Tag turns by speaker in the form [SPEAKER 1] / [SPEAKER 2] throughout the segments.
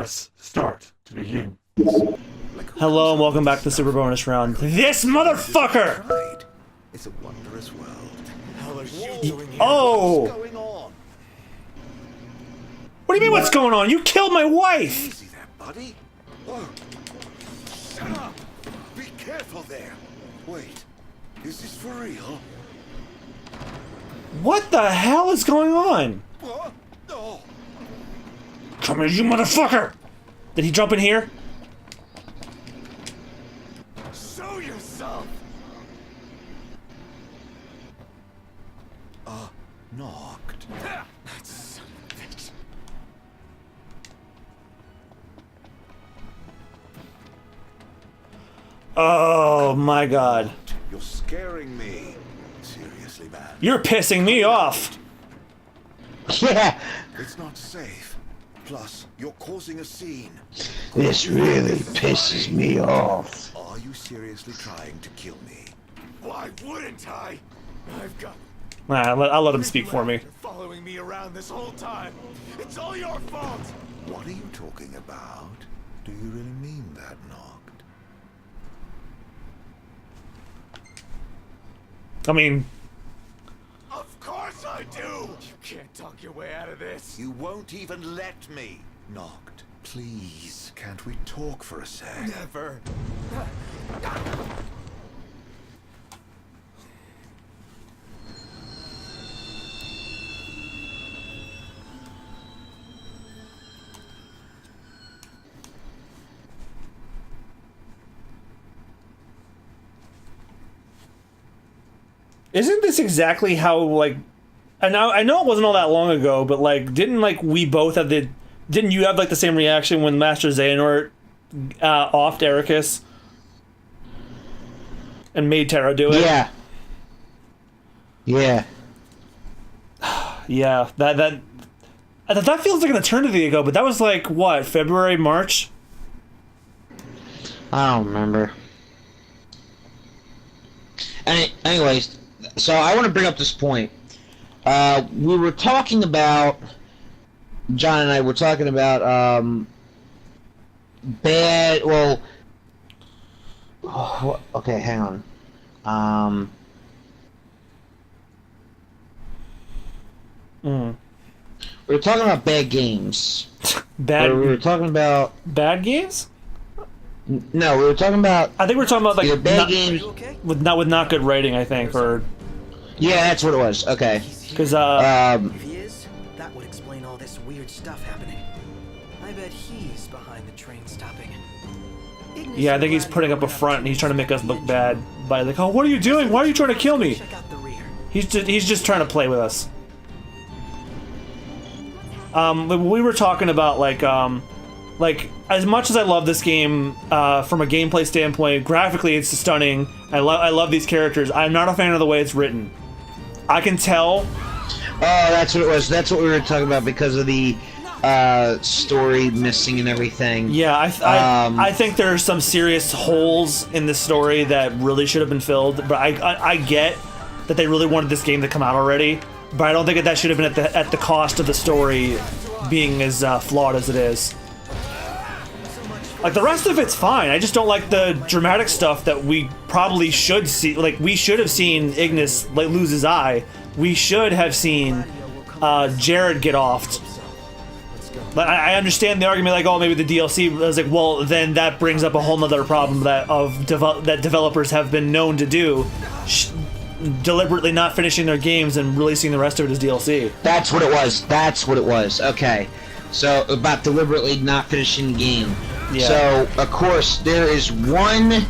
[SPEAKER 1] Press start to begin.
[SPEAKER 2] Hello and welcome back to the Super Bonus Round. This motherfucker!
[SPEAKER 3] Right. It's a wondrous world.
[SPEAKER 4] Hell are you doing here?
[SPEAKER 2] Oh!
[SPEAKER 3] What's going on?
[SPEAKER 2] What do you mean what's going on? You killed my wife!
[SPEAKER 3] Easy there, buddy. Oh. Shut up. Be careful there. Wait. Is this for real?
[SPEAKER 2] What the hell is going on?
[SPEAKER 3] What? No.
[SPEAKER 2] Come here, you motherfucker! Did he jump in here?
[SPEAKER 4] Show yourself!
[SPEAKER 3] Knocked.
[SPEAKER 4] That son of a bitch.
[SPEAKER 2] Oh my god.
[SPEAKER 3] You're scaring me. Seriously, man.
[SPEAKER 2] You're pissing me off!
[SPEAKER 5] Yeah,
[SPEAKER 3] It's not safe. Plus, you're causing a scene.
[SPEAKER 5] this really pisses me off.
[SPEAKER 3] Are you seriously trying to kill me?
[SPEAKER 4] Why wouldn't I? I've got.
[SPEAKER 2] Nah, I'll let him speak for me.
[SPEAKER 4] You're following me around this whole time. It's all your fault.
[SPEAKER 3] What are you talking about? Do you really mean that, Knocked?
[SPEAKER 2] I mean,
[SPEAKER 4] Of course I do. You can't talk your way out of this.
[SPEAKER 3] You won't even let me. Knocked. Please, can't we talk for a sec?
[SPEAKER 4] Never.
[SPEAKER 2] isn't this exactly how, like... I know it wasn't all that long ago, but, like, didn't we both have the... Didn't you have, like, the same reaction when Master Xehanort offed Ericus? And made Terra do it?
[SPEAKER 5] Yeah. Yeah.
[SPEAKER 2] Yeah, that feels like an eternity ago, but that was like, what, February, March?
[SPEAKER 5] I don't remember. Anyways, so I want to bring up this point. We were talking about... John and I were talking about, bad... Well... Oh, okay, hang on. We were talking about bad games.
[SPEAKER 2] Bad
[SPEAKER 5] We were talking about...
[SPEAKER 2] bad games?
[SPEAKER 5] No, we were talking about...
[SPEAKER 2] I think we were talking about, like,
[SPEAKER 5] either bad
[SPEAKER 2] not,
[SPEAKER 5] games...
[SPEAKER 2] with not good writing, I think, or...
[SPEAKER 5] Yeah, that's what it was. Okay.
[SPEAKER 2] Because,
[SPEAKER 6] If he is, that would explain all this weird stuff happening. I bet he's behind the train stopping. Ignis
[SPEAKER 2] yeah, I think he's
[SPEAKER 6] and
[SPEAKER 2] putting up a
[SPEAKER 6] Vladimir
[SPEAKER 2] front and he's trying to make us
[SPEAKER 6] the
[SPEAKER 2] look
[SPEAKER 6] engine.
[SPEAKER 2] bad by, like, oh, what are you doing? Why are you trying to kill me?
[SPEAKER 6] Check out the rear.
[SPEAKER 2] He's just trying to play with us. But we were talking about, like, as much as I love this game, from a gameplay standpoint, graphically it's stunning. I love these characters. I'm not a fan of the way it's written. I can tell.
[SPEAKER 5] Oh, that's what it was. That's what we were talking about because of the story missing and everything.
[SPEAKER 2] Yeah, I think there are some serious holes in this story that really should have been filled. But I get that they really wanted this game to come out already. But I don't think that should have been at the cost of the story being as flawed as it is. Like, the rest of it's fine. I just don't like the dramatic stuff that we probably should see. Like, we should have seen Ignis, like, lose his eye. We should have seen Jared get offed. But I understand the argument, like, oh, maybe the DLC. I was like, well, then that brings up a whole nother problem that developers have been known to do. Deliberately not finishing their games and releasing the rest of it as DLC.
[SPEAKER 5] That's what it was. That's what it was. Okay. So, about deliberately not finishing the game.
[SPEAKER 2] Yeah.
[SPEAKER 5] So, of course, there is one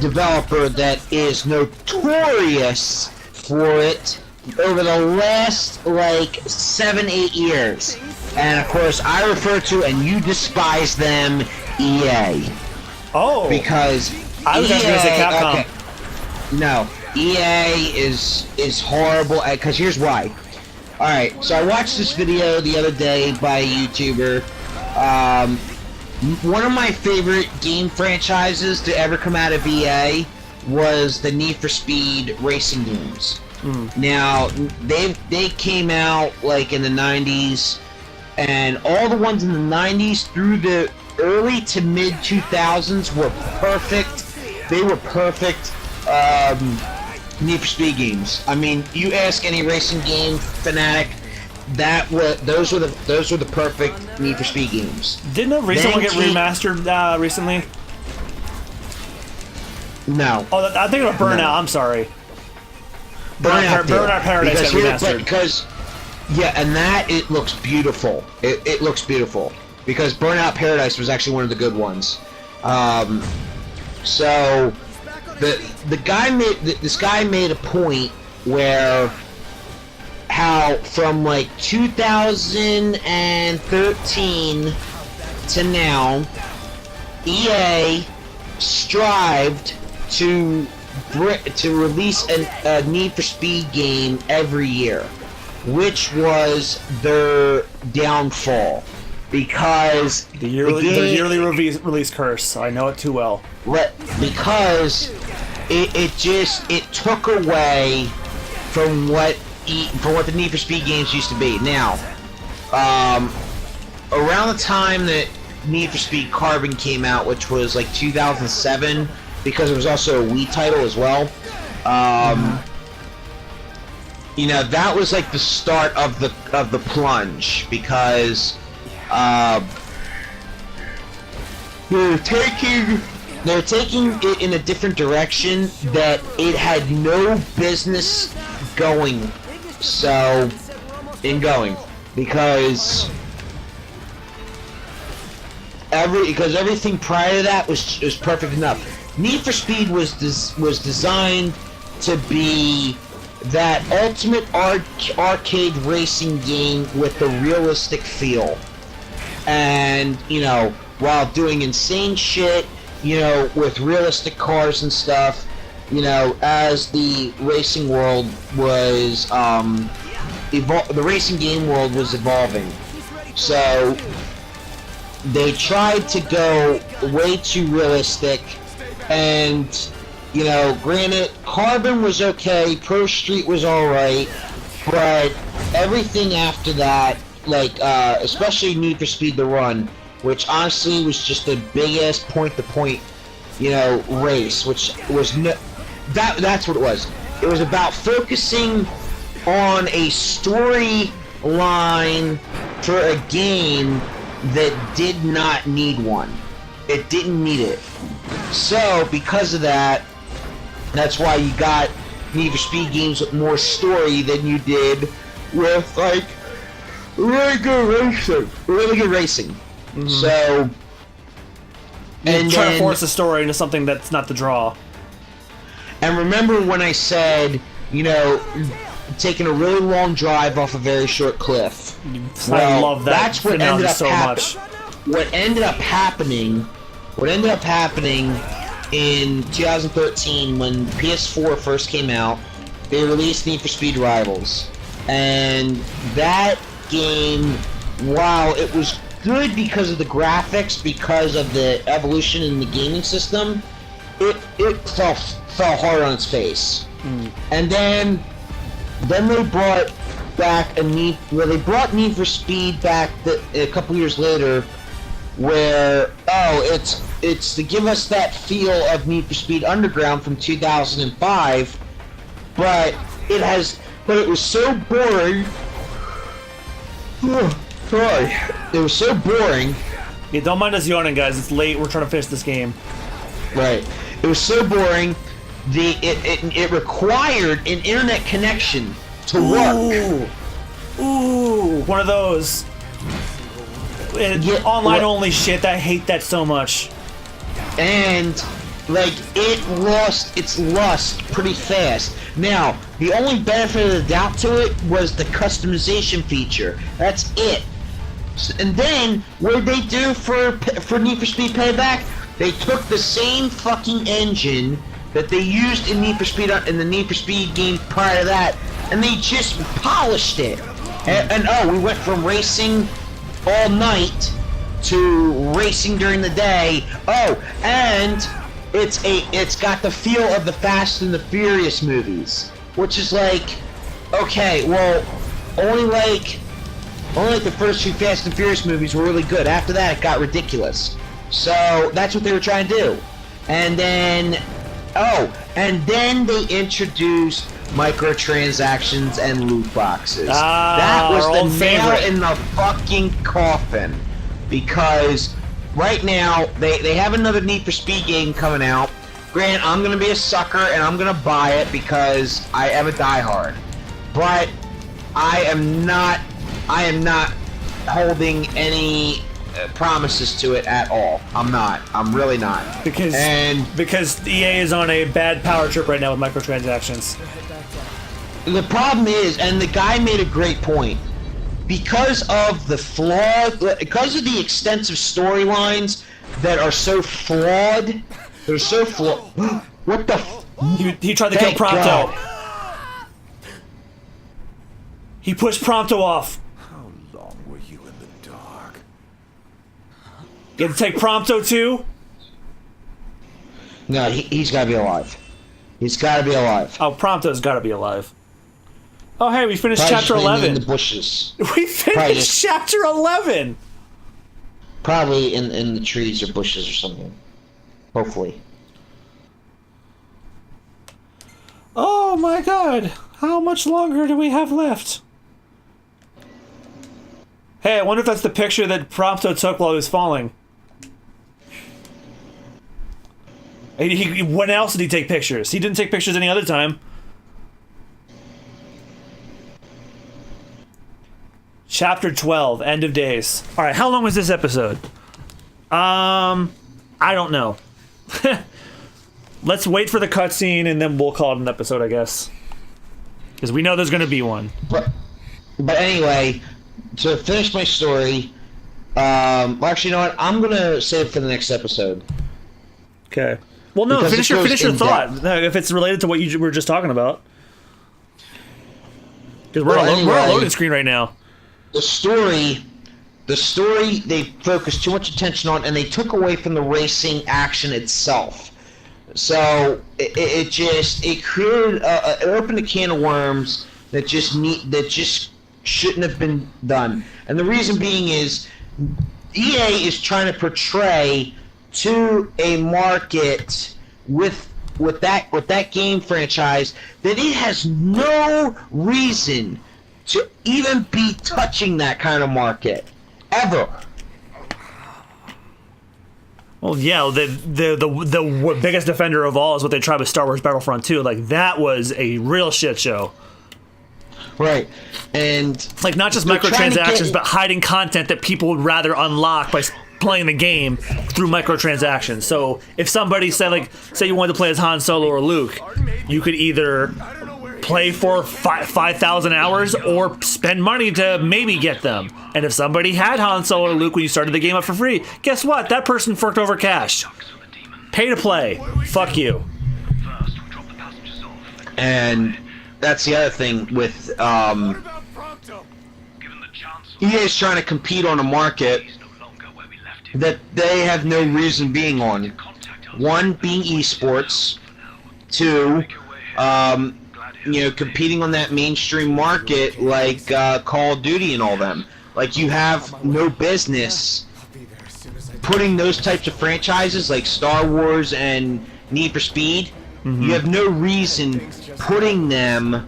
[SPEAKER 5] developer that is notorious for it over the last, like, 7-8 years. And, of course, I refer to, and you despise them, EA.
[SPEAKER 2] Oh!
[SPEAKER 5] Because
[SPEAKER 2] I was actually gonna say Capcom.
[SPEAKER 5] Okay, no, EA is horrible. Because here's why. All right, so I watched this video the other day by a YouTuber. One of my favorite game franchises to ever come out of EA was the Need for Speed racing games. Now they came out like in the 90s, and all the ones in the 90s through the early to mid 2000s were perfect. They were perfect Need for Speed games. I mean, you ask any racing game fanatic, those were the perfect Need for Speed games.
[SPEAKER 2] Didn't a recent one get remastered recently?
[SPEAKER 5] No.
[SPEAKER 2] Oh, I'm thinking of Burnout.
[SPEAKER 5] No.
[SPEAKER 2] I'm sorry.
[SPEAKER 5] Burnout
[SPEAKER 2] Paradise got remastered.
[SPEAKER 5] Because yeah, and that it looks beautiful. It looks beautiful because Burnout Paradise was actually one of the good ones. So this guy made a point where how from like 2013 to now, EA strived to release a Need for Speed game every year, which was their downfall because
[SPEAKER 2] the yearly release curse. I know it too well.
[SPEAKER 5] Because it took away from what the Need for Speed games used to be. Now, around the time that Need for Speed Carbon came out, which was like 2007, because it was also a Wii title as well. You know, that was like the start of the plunge because they're taking it in a different direction that it had no business going. Because everything prior to that was perfect enough. Need for Speed was designed to be that ultimate arcade racing game with a realistic feel, and you know, while doing insane shit, you know, with realistic cars and stuff, you know, as the racing world was the racing game world was evolving. So they tried to go way too realistic, and you know, granted, Carbon was okay, Pro Street was alright, but everything after that, like especially Need for Speed The Run, which honestly was just a big ass point-to-point, you know, race, which was that's what it was. It was about focusing on a storyline for a game that did not need one. It didn't need it. So, because of that, that's why you got Need for Speed games with more story than you did with, like, really good racing. Mm-hmm. So,
[SPEAKER 2] and try to force a story into something that's not the draw.
[SPEAKER 5] And remember when I said, you know, taking a really long drive off a very short cliff?
[SPEAKER 2] I love that. That's what ended up
[SPEAKER 5] so much. What ended up happening in 2013 when PS4 first came out, they released Need for Speed Rivals. And that game, while it was good because of the graphics, because of the evolution in the gaming system, it fell hard on its face. And then they brought back they brought Need for Speed back a couple years later, where it's to give us that feel of Need for Speed Underground from 2005, but it was so boring. Sorry, it was so boring.
[SPEAKER 2] Yeah, don't mind us yawning, guys. It's late. We're trying to finish this game.
[SPEAKER 5] Right. It was so boring. It required an internet connection to work.
[SPEAKER 2] Ooh, one of those. Online only shit. I hate that so much.
[SPEAKER 5] And like it lost its lust pretty fast. Now, the only benefit of the doubt to it was the customization feature. That's it. And then what did they do for Need for Speed Payback? They took the same fucking engine that they used in Need for Speed in the Need for Speed game prior to that, and they just polished it. And we went from racing all night to racing during the day. Oh, and it's got the feel of the Fast and the Furious movies, which is like, okay, well, only like the first two Fast and Furious movies were really good. After that, it got ridiculous. So that's what they were trying to do. And then, they introduced microtransactions and loot boxes. That
[SPEAKER 2] our
[SPEAKER 5] was
[SPEAKER 2] old
[SPEAKER 5] the nail
[SPEAKER 2] favorite.
[SPEAKER 5] in the fucking coffin. Because right now, they have another Need for Speed game coming out. Grant, I'm gonna be a sucker and I'm gonna buy it because I am a diehard. But I am not holding any promises to it at all. I'm not. I'm really not.
[SPEAKER 2] Because EA is on a bad power trip right now with microtransactions.
[SPEAKER 5] The problem is, and the guy made a great point, because of the extensive storylines that are so flawed, they're so flawed. What the?
[SPEAKER 2] He tried to kill
[SPEAKER 5] Thank
[SPEAKER 2] Prompto.
[SPEAKER 5] God.
[SPEAKER 2] He pushed Prompto off.
[SPEAKER 3] How long were you in the dark?
[SPEAKER 2] You have to take Prompto too?
[SPEAKER 5] No, he's got to be alive. He's got to be alive.
[SPEAKER 2] Oh, Prompto's got to be alive. Oh, hey, we finished
[SPEAKER 5] Probably
[SPEAKER 2] chapter
[SPEAKER 5] just laying
[SPEAKER 2] 11.
[SPEAKER 5] in the bushes.
[SPEAKER 2] We finished chapter 11.
[SPEAKER 5] Probably in the trees or bushes or something. Hopefully.
[SPEAKER 2] Oh my god. How much longer do we have left? Hey, I wonder if that's the picture that Prompto took while he was falling. When else did he take pictures? He didn't take pictures any other time. Chapter 12, End of Days. Alright, how long was this episode? I don't know. Let's wait for the cutscene and then we'll call it an episode, I guess. Because we know there's going to be one.
[SPEAKER 5] But anyway, to finish my story, well, actually, you know what? I'm gonna save it for the next episode.
[SPEAKER 2] Okay. Well, no,
[SPEAKER 5] Because it
[SPEAKER 2] finish your
[SPEAKER 5] goes
[SPEAKER 2] thought.
[SPEAKER 5] in-depth.
[SPEAKER 2] No, if it's related to what you were just talking about. Because we're
[SPEAKER 5] Well,
[SPEAKER 2] on a
[SPEAKER 5] anyway.
[SPEAKER 2] loading screen right now.
[SPEAKER 5] The story they focused too much attention on, and they took away from the racing action itself. So it created it opened a can of worms that just shouldn't have been done. And the reason being is EA is trying to portray to a market with that game franchise that it has no reason to even be touching that kind of market ever.
[SPEAKER 2] Well, yeah, the biggest defender of all is what they tried with Star Wars Battlefront 2. Like, that was a real shit show.
[SPEAKER 5] Right. And
[SPEAKER 2] Like, not just
[SPEAKER 5] they're trying to
[SPEAKER 2] microtransactions,
[SPEAKER 5] get-
[SPEAKER 2] but hiding content that people would rather unlock by playing the game through microtransactions. So, if somebody said, like, say you wanted to play as Han Solo or Luke, you could either play for 5,000 hours or spend money to maybe get them. And if somebody had Han Solo or Luke when you started the game up for free, guess what? That person forked over cash. Pay to play. Fuck you.
[SPEAKER 5] And that's the other thing with
[SPEAKER 4] What about Prompto?
[SPEAKER 5] EA is trying to compete on a market that they have no reason being on. One being esports. Two, competing on that mainstream market like Call of Duty and all them. Like, you have no business putting those types of franchises like Star Wars and Need for Speed. You have no reason putting them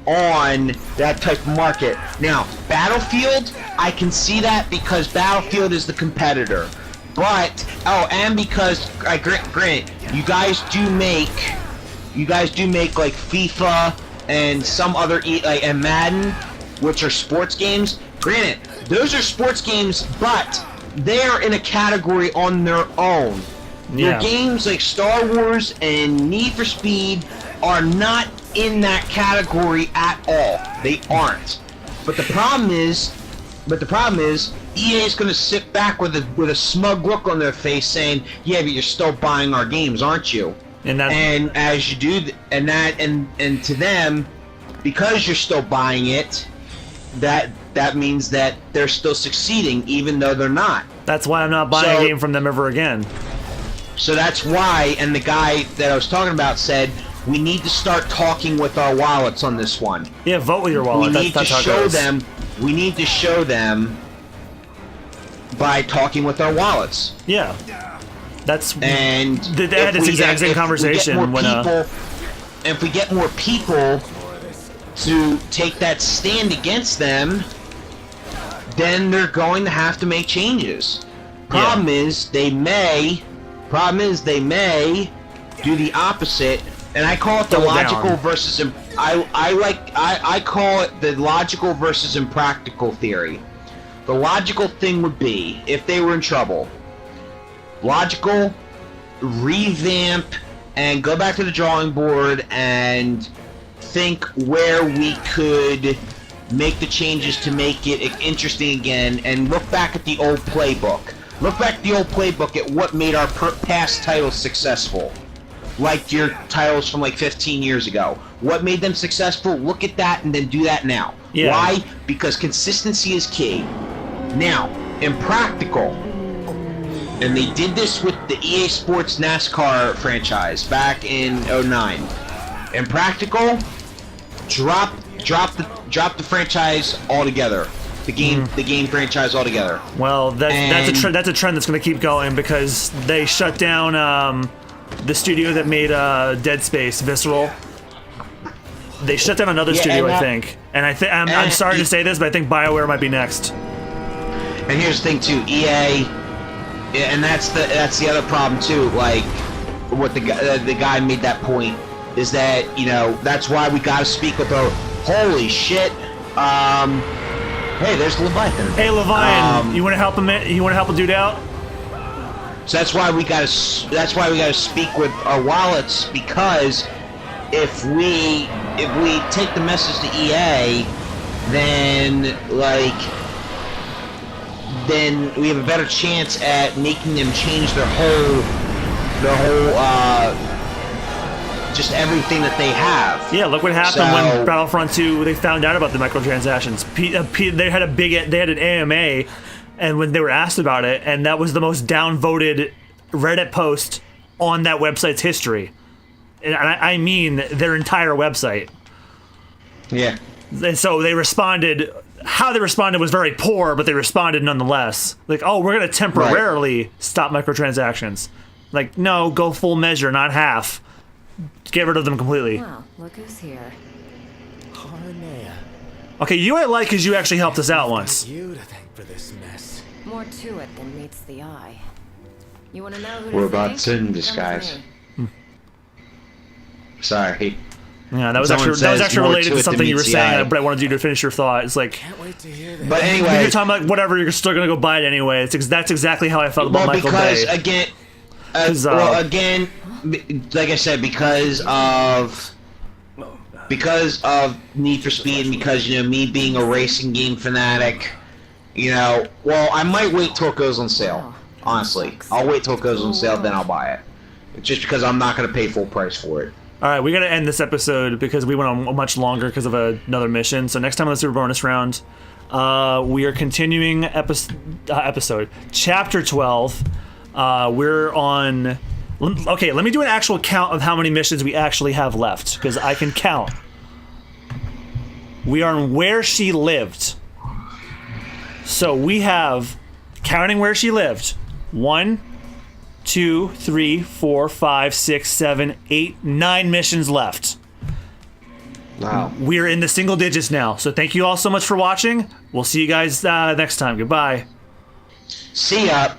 [SPEAKER 5] on that type of market. Now, Battlefield, I can see that because Battlefield is the competitor. But and because grant you guys do make like FIFA and some other and Madden, which are sports games. Granted, those are sports games, but they're in a category on their own.
[SPEAKER 2] Yeah.
[SPEAKER 5] Your games like Star Wars and Need for Speed are not in that category at all. They aren't. But the problem is, EA is going to sit back with a smug look on their face, saying, "Yeah, but you're still buying our games, aren't you?"
[SPEAKER 2] And
[SPEAKER 5] as you do, and to them, because you're still buying it, that means that they're still succeeding, even though they're not.
[SPEAKER 2] that's why I'm not buying a game from them ever again.
[SPEAKER 5] So that's why, and the guy that I was talking about said, we need to start talking with our wallets on this one.
[SPEAKER 2] Yeah, vote with your wallet.
[SPEAKER 5] We need to
[SPEAKER 2] That's how it
[SPEAKER 5] show
[SPEAKER 2] goes.
[SPEAKER 5] them. We need to show them by talking with our wallets.
[SPEAKER 2] Yeah. That's
[SPEAKER 5] And
[SPEAKER 2] they had this exact same conversation when
[SPEAKER 5] if we get more people to take that stand against them, then they're going to have to make changes. Problem is they may do the opposite, and I call it the logical versus I call it the logical versus impractical theory. The logical thing would be, if they were in trouble, logical, revamp, and go back to the drawing board and think where we could make the changes to make it interesting again, and look back at the old playbook. Look back at the old playbook at what made our past titles successful. Like your titles from like 15 years ago. What made them successful? Look at that and then do that now.
[SPEAKER 2] Yeah.
[SPEAKER 5] Why? Because consistency is key. Now, impractical. And they did this with the EA Sports NASCAR franchise back in 09. Impractical, drop the franchise altogether. The game franchise altogether.
[SPEAKER 2] Well, that's a trend that's going to keep going because they shut down the studio that made Dead Space, Visceral. They shut down another studio, I think. And I'm sorry to say this, but I think BioWare might be next.
[SPEAKER 5] And here's the thing too, EA, and that's the other problem too. Like, what the guy made that point is that, you know, that's why we got to speak with our holy shit. Hey, there's Leviathan.
[SPEAKER 2] Hey, Leviathan, you want to help him? You want to help a dude out?
[SPEAKER 5] So that's why we got to speak with our wallets, because if we take the message to EA, then we have a better chance at making them change their whole just everything that they have.
[SPEAKER 2] Yeah, look what happened when Battlefront 2, they found out about the microtransactions. They had an AMA, and when they were asked about it, and that was the most downvoted Reddit post on that website's history. And I mean their entire website.
[SPEAKER 5] Yeah.
[SPEAKER 2] And so they responded. How they responded was very poor, but they responded nonetheless. Like, oh, we're going to temporarily stop microtransactions. Like, no, go full measure, not half. Get rid of them completely.
[SPEAKER 7] Well, look who's here.
[SPEAKER 4] Harnea.
[SPEAKER 2] Okay, you I like because you actually helped us out once.
[SPEAKER 4] You to thank for this mess.
[SPEAKER 7] More to it than meets the eye. You want to know who to
[SPEAKER 5] We're about
[SPEAKER 7] thank?
[SPEAKER 5] to in
[SPEAKER 7] Come
[SPEAKER 5] disguise.
[SPEAKER 7] with me.
[SPEAKER 5] Sorry.
[SPEAKER 2] Yeah, that was
[SPEAKER 5] Someone
[SPEAKER 2] actually
[SPEAKER 5] says
[SPEAKER 2] related
[SPEAKER 5] more
[SPEAKER 2] to
[SPEAKER 5] to it
[SPEAKER 2] something
[SPEAKER 5] than
[SPEAKER 2] you were
[SPEAKER 5] meets the eye.
[SPEAKER 2] saying, but I wanted you to finish your thought. It's like,
[SPEAKER 4] Can't wait to hear that.
[SPEAKER 5] But
[SPEAKER 2] you're
[SPEAKER 5] anyway,
[SPEAKER 2] talking about whatever, you're still gonna go buy it anyway. That's exactly how I felt about Michael
[SPEAKER 5] because
[SPEAKER 2] Bay.
[SPEAKER 5] again,
[SPEAKER 2] 'Cause,
[SPEAKER 5] again, like I said, because of Need for Speed, and because, you know, me being a racing game fanatic, you know, well, I might wait till it goes on sale. Honestly, I'll wait till it goes on sale, then I'll buy it. Just because I'm not gonna pay full price for it.
[SPEAKER 2] All right, we got to end this episode because we went on much longer because of another mission. So next time on the Super Bonus Round, we are continuing episode Chapter 12. We're on... Okay, let me do an actual count of how many missions we actually have left, because I can count. We are on Where She Lived. So we have, counting where she lived, 1, 2, 3, 4, 5, 6, 7, 8, 9 missions left.
[SPEAKER 5] Wow.
[SPEAKER 2] We're in the single digits now. So thank you all so much for watching. We'll see you guys next time. Goodbye.
[SPEAKER 5] See ya.